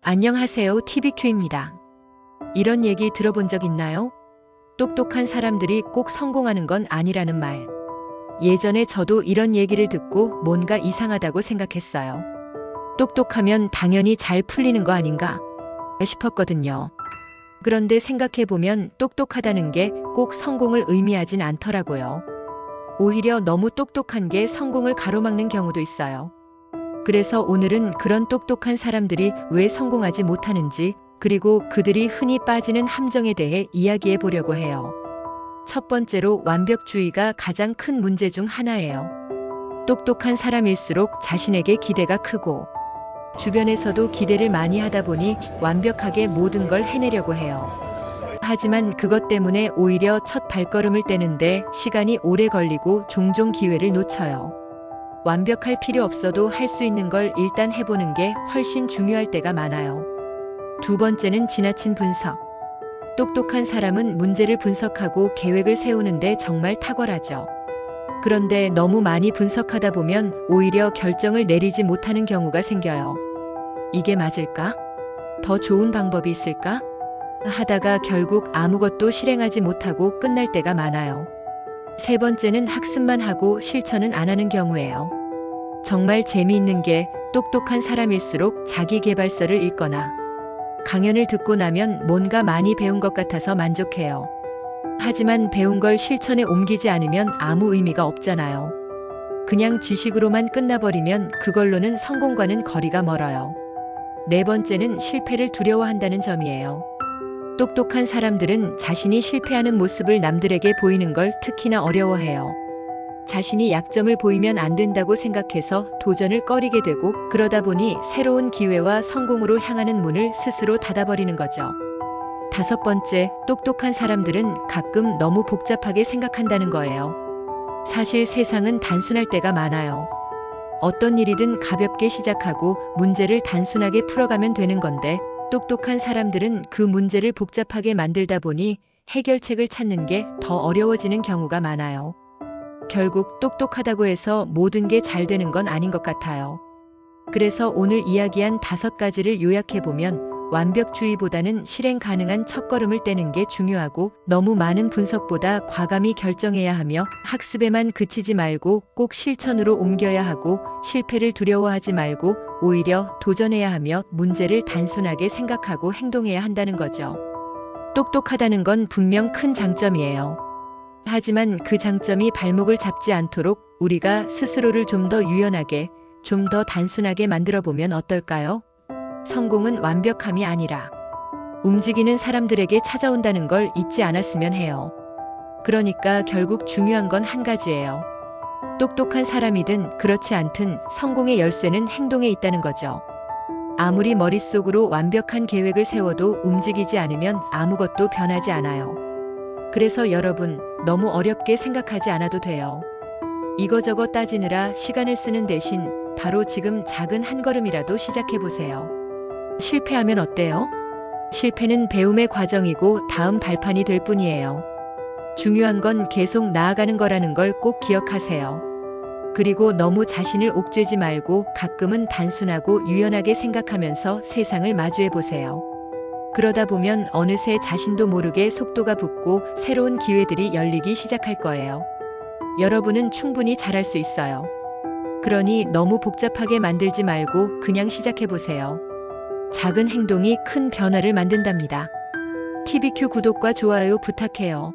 안녕하세요. TVQ입니다. 이런 얘기 들어본 적 있나요? 똑똑한 사람들이 꼭 성공하는 건 아니라는 말. 예전에 저도 이런 얘기를 듣고 뭔가 이상하다고 생각했어요. 똑똑하면 당연히 잘 풀리는 거 아닌가 싶었거든요. 그런데 생각해보면 똑똑하다는 게 꼭 성공을 의미하진 않더라고요. 오히려 너무 똑똑한 게 성공을 가로막는 경우도 있어요. 그래서 오늘은 그런 똑똑한 사람들이 왜 성공하지 못하는지, 그리고 그들이 흔히 빠지는 함정에 대해 이야기해 보려고 해요. 첫 번째로, 완벽주의가 가장 큰 문제 중 하나예요. 똑똑한 사람일수록 자신에게 기대가 크고, 주변에서도 기대를 많이 하다 보니 완벽하게 모든 걸 해내려고 해요. 하지만 그것 때문에 오히려 첫 발걸음을 떼는데 시간이 오래 걸리고 종종 기회를 놓쳐요. 완벽할 필요 없어도 할 수 있는 걸 일단 해보는 게 훨씬 중요할 때가 많아요. 두 번째는 지나친 분석. 똑똑한 사람은 문제를 분석하고 계획을 세우는데 정말 탁월하죠. 그런데 너무 많이 분석하다 보면 오히려 결정을 내리지 못하는 경우가 생겨요. 이게 맞을까? 더 좋은 방법이 있을까? 하다가 결국 아무것도 실행하지 못하고 끝날 때가 많아요. 세 번째는 학습만 하고 실천은 안 하는 경우예요. 정말 재미있는 게 똑똑한 사람일수록 자기계발서를 읽거나 강연을 듣고 나면 뭔가 많이 배운 것 같아서 만족해요. 하지만 배운 걸 실천에 옮기지 않으면 아무 의미가 없잖아요. 그냥 지식으로만 끝나버리면 그걸로는 성공과는 거리가 멀어요. 네 번째는 실패를 두려워한다는 점이에요. 똑똑한 사람들은 자신이 실패하는 모습을 남들에게 보이는 걸 특히나 어려워해요. 자신이 약점을 보이면 안 된다고 생각해서 도전을 꺼리게 되고, 그러다 보니 새로운 기회와 성공으로 향하는 문을 스스로 닫아버리는 거죠. 다섯 번째, 똑똑한 사람들은 가끔 너무 복잡하게 생각한다는 거예요. 사실 세상은 단순할 때가 많아요. 어떤 일이든 가볍게 시작하고 문제를 단순하게 풀어가면 되는 건데, 똑똑한 사람들은 그 문제를 복잡하게 만들다 보니 해결책을 찾는 게 더 어려워지는 경우가 많아요. 결국 똑똑하다고 해서 모든 게 잘 되는 건 아닌 것 같아요. 그래서 오늘 이야기한 5가지를 요약해보면, 완벽주의보다는 실행 가능한 첫걸음을 떼는 게 중요하고, 너무 많은 분석보다 과감히 결정해야 하며, 학습에만 그치지 말고 꼭 실천으로 옮겨야 하고, 실패를 두려워하지 말고 오히려 도전해야 하며 문제를 단순하게 생각하고 행동해야 한다는 거죠. 똑똑하다는 건 분명 큰 장점이에요. 하지만 그 장점이 발목을 잡지 않도록 우리가 스스로를 좀 더 유연하게, 좀 더 단순하게 만들어 보면 어떨까요? 성공은 완벽함이 아니라 움직이는 사람들에게 찾아온다는 걸 잊지 않았으면 해요. 그러니까 결국 중요한 건 한 가지예요. 똑똑한 사람이든 그렇지 않든 성공의 열쇠는 행동에 있다는 거죠. 아무리 머릿속으로 완벽한 계획을 세워도 움직이지 않으면 아무것도 변하지 않아요. 그래서 여러분, 너무 어렵게 생각하지 않아도 돼요. 이거저거 따지느라 시간을 쓰는 대신 바로 지금 작은 한 걸음이라도 시작해보세요. 실패하면 어때요? 실패는 배움의 과정이고 다음 발판이 될 뿐이에요. 중요한 건 계속 나아가는 거라는 걸 꼭 기억하세요. 그리고 너무 자신을 옥죄지 말고 가끔은 단순하고 유연하게 생각하면서 세상을 마주해보세요. 그러다 보면 어느새 자신도 모르게 속도가 붙고 새로운 기회들이 열리기 시작할 거예요. 여러분은 충분히 잘할 수 있어요. 그러니 너무 복잡하게 만들지 말고 그냥 시작해보세요. 작은 행동이 큰 변화를 만든답니다. TVQ 구독과 좋아요 부탁해요.